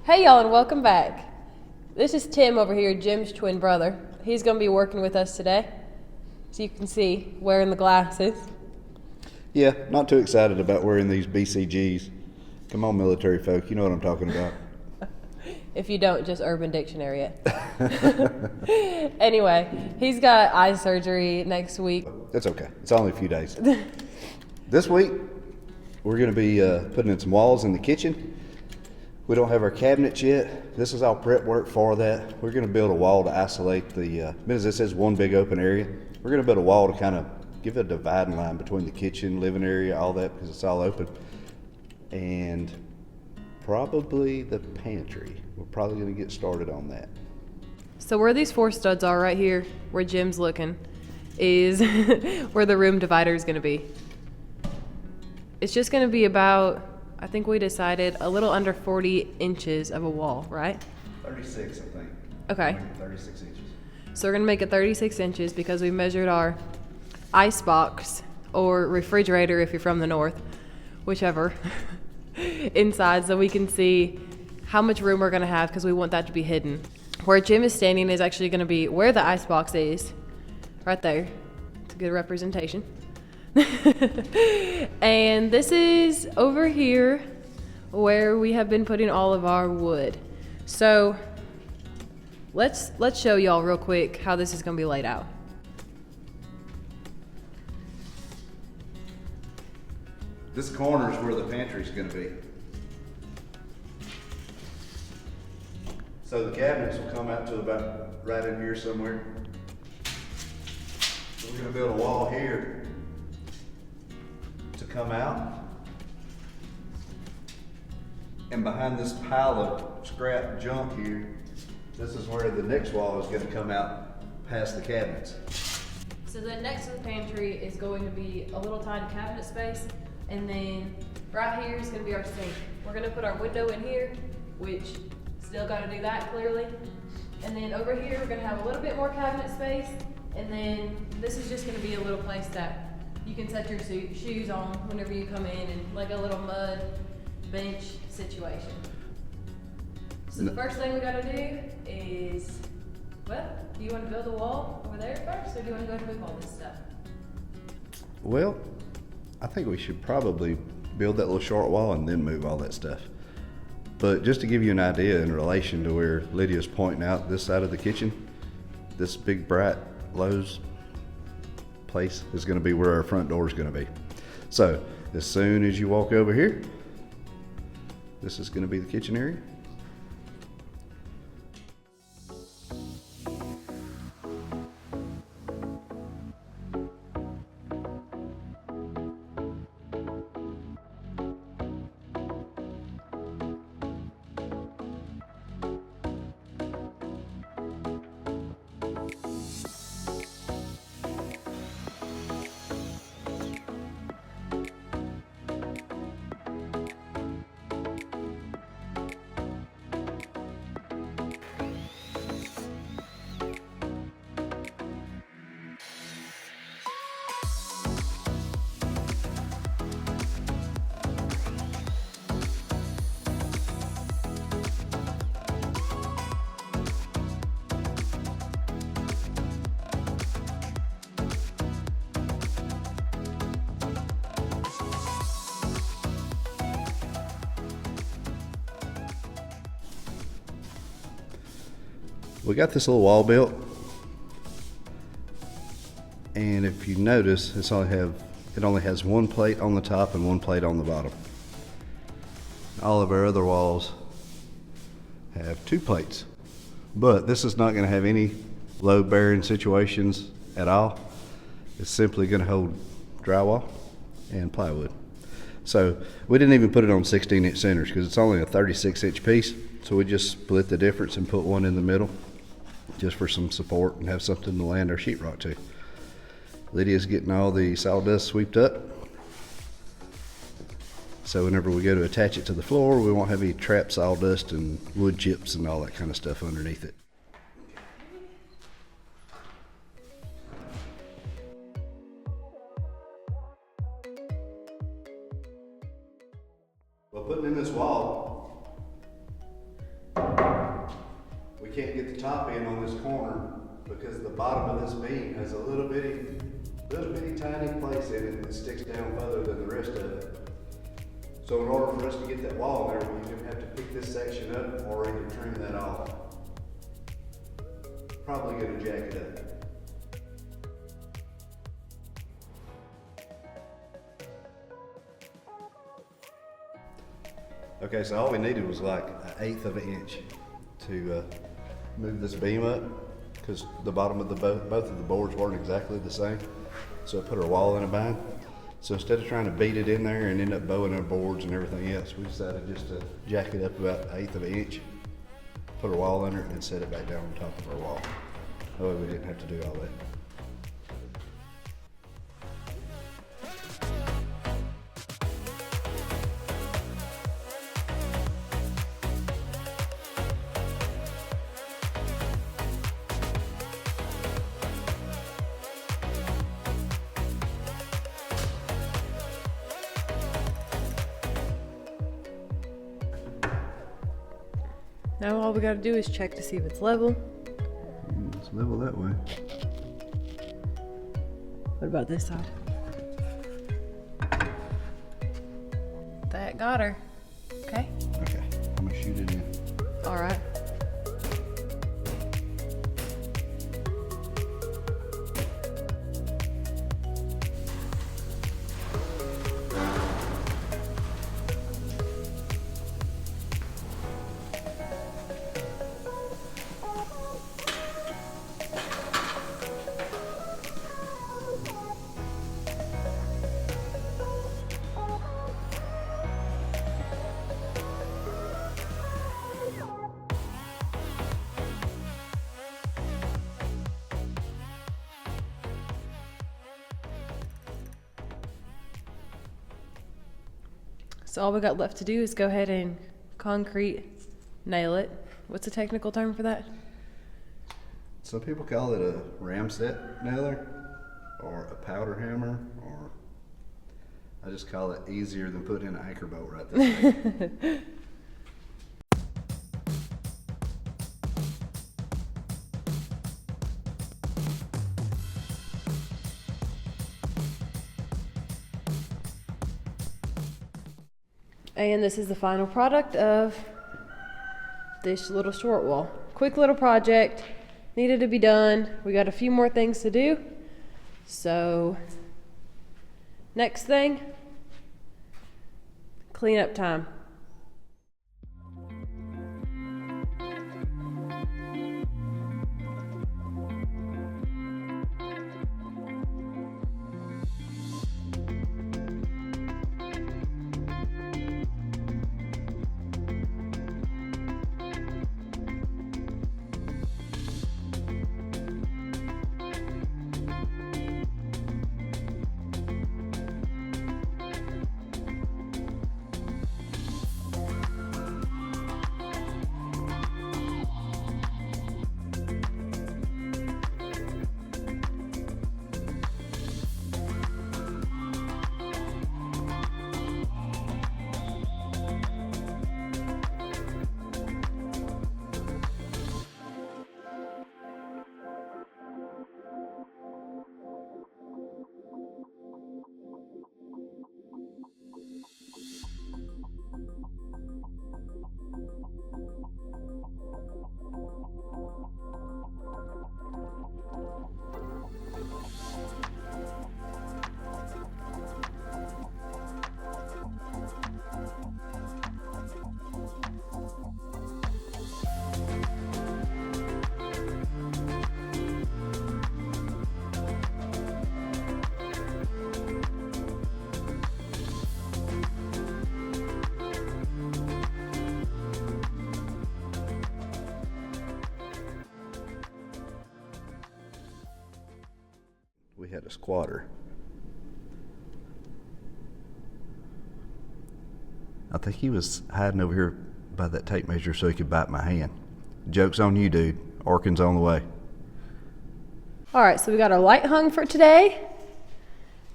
Hey y'all, and welcome back. This is Tim over here, Jim's twin brother. He's going to be working with us today. So you can see, wearing the glasses. Yeah, not too excited about wearing these BCGs. Come on, military folk, you know what I'm talking about. If you don't, just Urban Dictionary it. Anyway, he's got eye surgery next week. That's okay. It's only a few days. This week, we're going to be putting in some walls in the kitchen. We don't have our cabinets yet. This is all prep work for that. We're going to build a wall to isolate the, as this is one big open area, we're going to build a wall to kind of give a dividing line between the kitchen, living area, all that, because it's all open. And probably the pantry. We're probably going to get started on that. So where these 4 studs are right here, where Jim's looking, is where the room divider is going to be. It's just going to be about, I think we decided, a little under 40 inches of a wall, right? 36, I think. Okay. 36 inches. So we're going to make it 36 inches because we measured our ice box or refrigerator if you're from the north, whichever, inside, so we can see how much room we're going to have because we want that to be hidden. Where Jim is standing is actually going to be where the ice box is, right there. It's a good representation. And this is over here where we have been putting all of our wood. So let's show y'all real quick how this is going to be laid out. This corner is where the pantry is going to be. So the cabinets will come out to about right in here somewhere. So we're going to build a wall here to come out. And behind this pile of scrap junk here, this is where the next wall is going to come out past the cabinets. So then next to the pantry is going to be a little tiny cabinet space. And then right here is going to be our sink. We're going to put our window in here, which still got to do that clearly. And then over here we're going to have a little bit more cabinet space. And then this is just going to be a little place that you can set your shoes on whenever you come in, and like a little mud bench situation. So the first thing we got to do is, well, do you want to build a wall over there first, or do you want to go ahead and move all this stuff? Well, I think we should probably build that little short wall and then move all that stuff. But just to give you an idea in relation to where Lydia's pointing out this side of the kitchen, this big bright Lowe's place is going to be where our front door is going to be. So as soon as you walk over here, this is going to be the kitchen area. We got this little wall built, and if you notice, it only has one plate on the top and one plate on the bottom. All of our other walls have 2 plates, but this is not going to have any load-bearing situations at all. It's simply going to hold drywall and plywood. So we didn't even put it on 16-inch centers because it's only a 36-inch piece. So we just split the difference and put one in the middle, just for some support and have something to land our sheetrock to. Lydia's getting all the sawdust swept up, so whenever we go to attach it to the floor, we won't have any trapped sawdust and wood chips and all that kind of stuff underneath it. Well, putting in this wall, top end on this corner because the bottom of this beam has a little bitty tiny place in it that sticks down further than the rest of it. So in order for us to get that wall there, we're gonna have to pick this section up or either trim that off. Probably gonna jack it up. Okay, so all we needed was like 1/8 of an inch to move this beam up because the bottom of both of the boards weren't exactly the same. So I put our wall in a bind. So instead of trying to beat it in there and end up bowing our boards and everything else, we decided just to jack it up about 1/8 of an inch, put our wall under it, and then set it back down on top of our wall. That way we didn't have to do all that. Now all we gotta do is check to see if it's level. It's level that way. What about this side? That got her. Okay. Okay, I'm gonna shoot it in. All right. So all we got left to do is go ahead and concrete nail it. What's the technical term for that? Some people call it a ramset nailer or a powder hammer, or I just call it easier than putting in an anchor bolt right there. And this is the final product of this little short wall. Quick little project, needed to be done. We got a few more things to do. So, next thing, cleanup time. We had a squatter. I think he was hiding over here by that tape measure so he could bite my hand. Joke's on you, dude. Orkin's on the way. All right, so we got our light hung for today.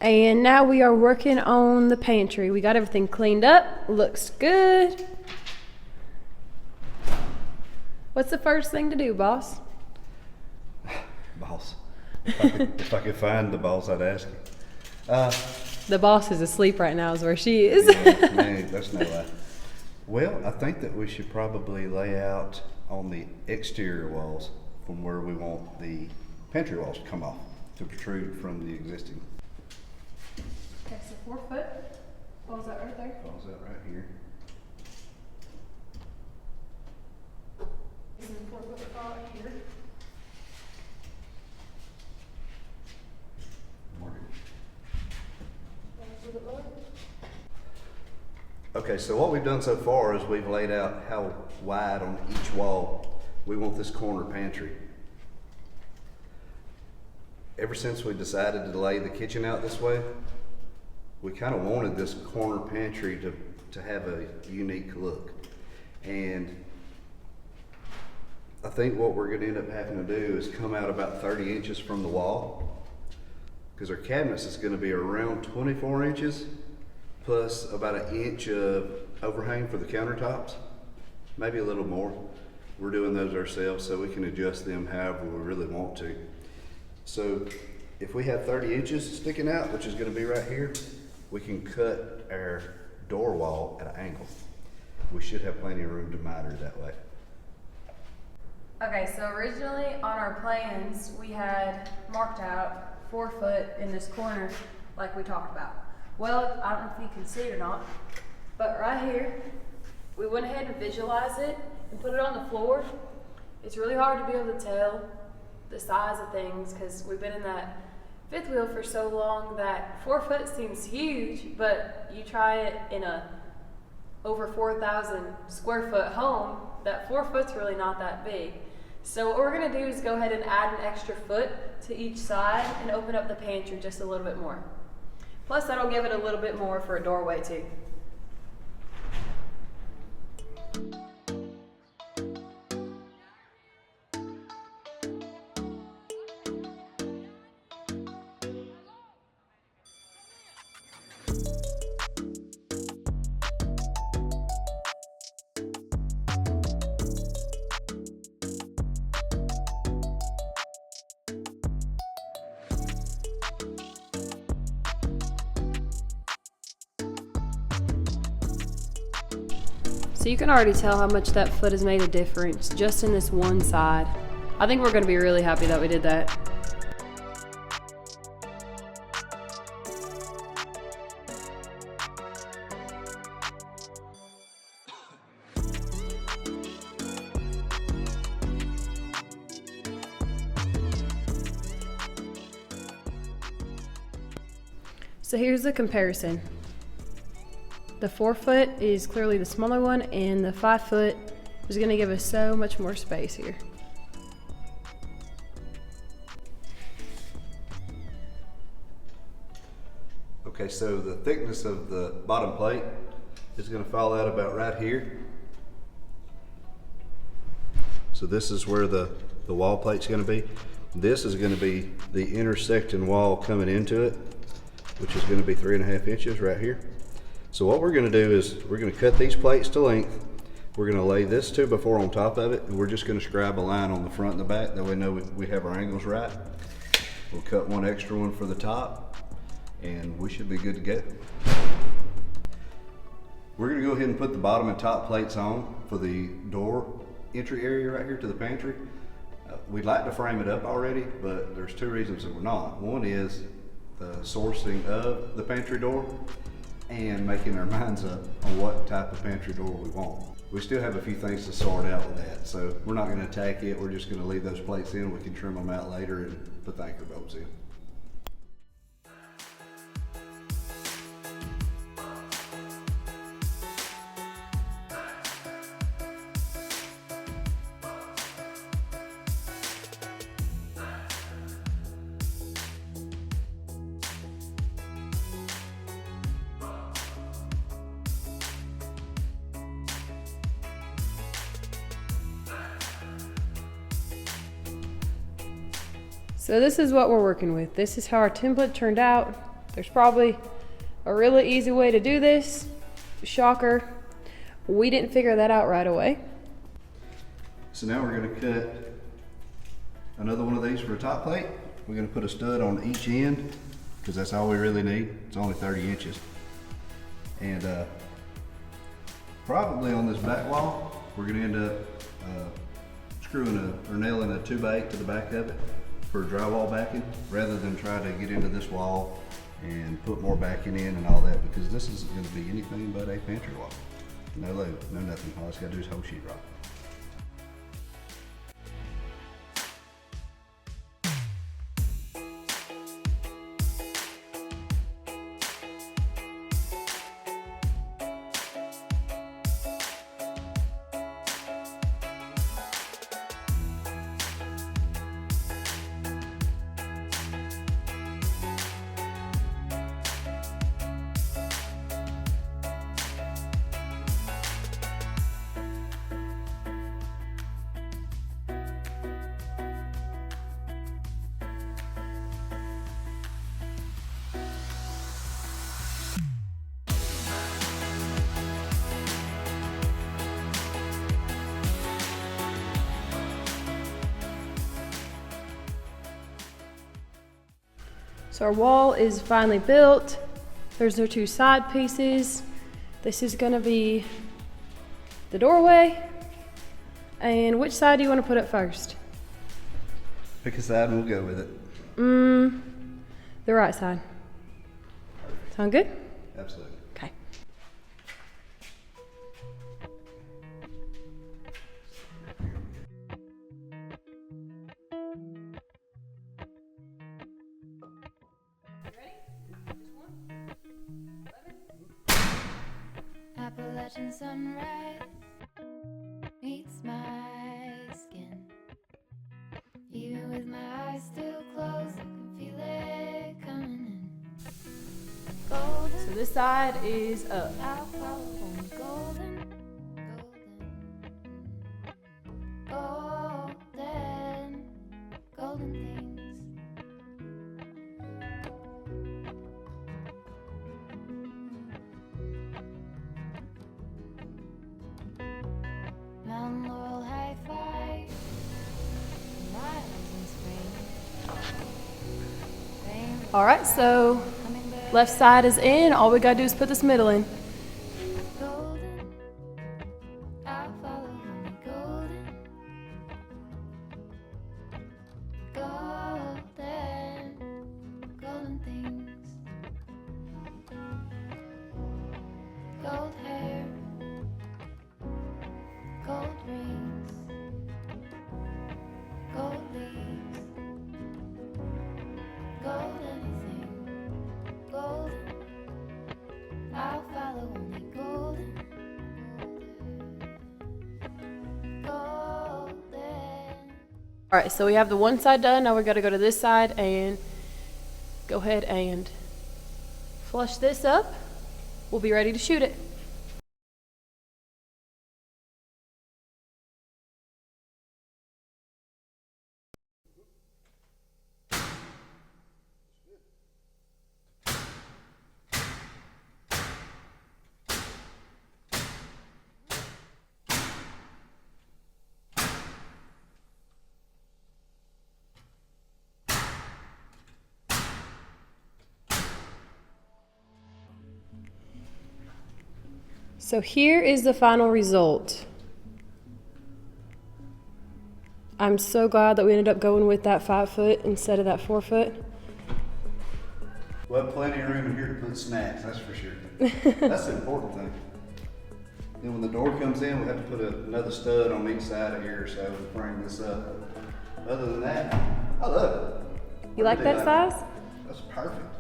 And now we are working on the pantry. We got everything cleaned up, looks good. What's the first thing to do, boss? Boss. If I could find the boss, I'd ask him. The boss is asleep right now is where she is. Yeah, man, that's no lie. Well, I think that we should probably lay out on the exterior walls from where we want the pantry walls to come off, to protrude from the existing. Okay, so 4 foot. Falls out right there. Falls out right here. And then 4 foot fall out here. Okay, so what we've done so far is we've laid out how wide on each wall we want this corner pantry. Ever since we decided to lay the kitchen out this way, we kind of wanted this corner pantry to have a unique look. And I think what we're gonna end up having to do is come out about 30 inches from the wall, because our cabinets is gonna be around 24 inches, plus about 1 inch of overhang for the countertops, maybe a little more. We're doing those ourselves so we can adjust them however we really want to. So if we have 30 inches sticking out, which is gonna be right here, we can cut our door wall at an angle. We should have plenty of room to miter that way. Okay, so originally on our plans, we had marked out 4 foot in this corner like we talked about. Well, I don't know if you can see it or not, but right here, we went ahead and visualized it and put it on the floor. It's really hard to be able to tell the size of things because we've been in that fifth wheel for so long that 4 foot seems huge, but you try it in a over 4,000 square foot home, that 4 foot's really not that big. So what we're gonna do is go ahead and add an extra foot to each side and open up the pantry just a little bit more. Plus that'll give it a little bit more for a doorway too. So you can already tell how much that foot has made a difference just in this one side. I think we're going to be really happy that we did that. So here's the comparison. The 4 foot is clearly the smaller one, and the 5 foot is going to give us so much more space here. Okay, so the thickness of the bottom plate is going to fall out about right here. So this is where the wall plate's going to be. This is going to be the intersecting wall coming into it, which is going to be 3.5 inches right here. So what we're going to do is we're going to cut these plates to length. We're going to lay this 2x4 on top of it, and we're just going to scribe a line on the front and the back. That way we know we have our angles right. We'll cut one extra one for the top, and we should be good to go. We're going to go ahead and put the bottom and top plates on for the door entry area right here to the pantry. We'd like to frame it up already, but there's 2 reasons that we're not. One is the sourcing of the pantry door and making our minds up on what type of pantry door we want. We still have a few things to sort out with that, so we're not going to attack it. We're just going to leave those plates in. We can trim them out later and put the anchor bolts in. So this is what we're working with. This is how our template turned out. There's probably a really easy way to do this. Shocker, we didn't figure that out right away. So now we're gonna cut another one of these for a top plate. We're gonna put a stud on each end because that's all we really need. It's only 30 inches. And probably on this back wall, we're gonna end up screwing or nailing a 2x8 to the back of it for drywall backing, rather than try to get into this wall and put more backing in and all that, because this isn't gonna be anything but a pantry wall. No load, no nothing. All it's gotta do is whole sheetrock. So our wall is finally built. There's our two side pieces. This is gonna be the doorway. And which side do you want to put up first? Pick a side and we'll go with it. The right side. Sound good? Absolutely. Okay. Appalachian sunrise meets my skin. Even with my eyes still closed, I can feel it coming in. Golden, So this side is up. I'll follow only golden, golden, golden, golden things. Mount Laurel high five, miles in spring. Rain All right, so hummingbird left side is in. All we gotta do is put this middle in. golden, I'll follow only golden, golden, golden things. Gold hair, gold rings, gold leaves, gold anything, golden. I'll follow only golden, golden. All right, so we have the one side done. Now we gotta go to this side and go ahead and flush this up. We'll be ready to shoot it. So here is the final result. I'm so glad that we ended up going with that 5 foot instead of that 4 foot. We'll have plenty of room in here to put snacks, that's for sure. That's the important thing. Then when the door comes in, we have to put another stud on each side of here so to bring this up. Other than that, I love it. You like that size? That's perfect.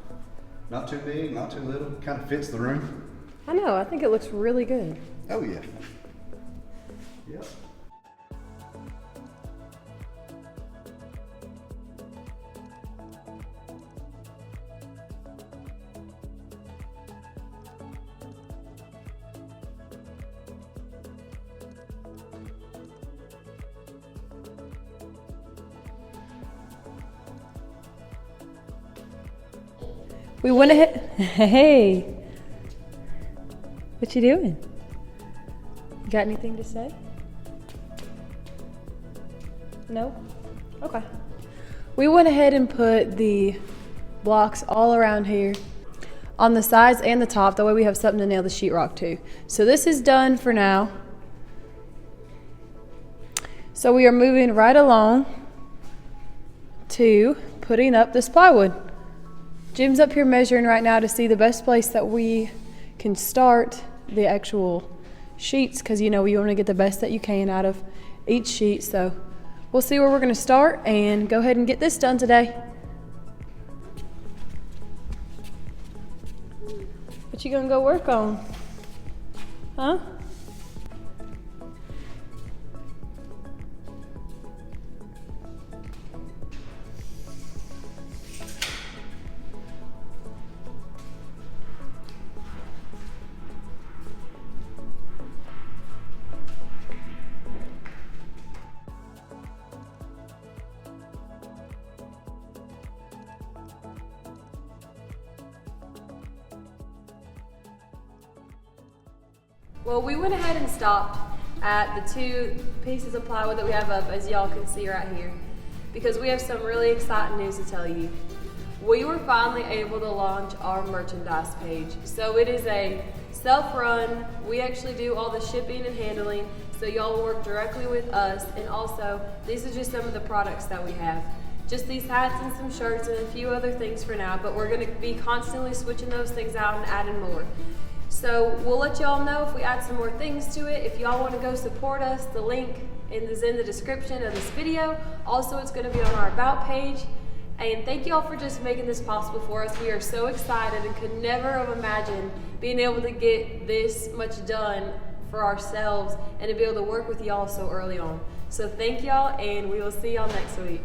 Not too big, not too little. Kind of fits the room. I know, I think it looks really good. Oh yeah. Yep. We went ahead. Hey, what you doing? You got anything to say? No? Okay. We went ahead and put the blocks all around here on the sides and the top. That way we have something to nail the sheetrock to. So this is done for now. So we are moving right along to putting up this plywood. Jim's up here measuring right now to see the best place that we can start the actual sheets, because you know you want to get the best that you can out of each sheet. So we'll see where we're going to start and go ahead and get this done today. What you gonna go work on? Huh? Well, we went ahead and stopped at the 2 pieces of plywood that we have up, as y'all can see right here, because we have some really exciting news to tell you. We were finally able to launch our merchandise page. So it is a self-run. We actually do all the shipping and handling, so y'all will work directly with us. And also, these are just some of the products that we have. Just these hats and some shirts and a few other things for now, but we're gonna be constantly switching those things out and adding more. So we'll let y'all know if we add some more things to it. If y'all want to go support us, the link is in the description of this video. Also, it's going to be on our About page. And thank y'all for just making this possible for us. We are so excited and could never have imagined being able to get this much done for ourselves and to be able to work with y'all so early on. So thank y'all, and we will see y'all next week.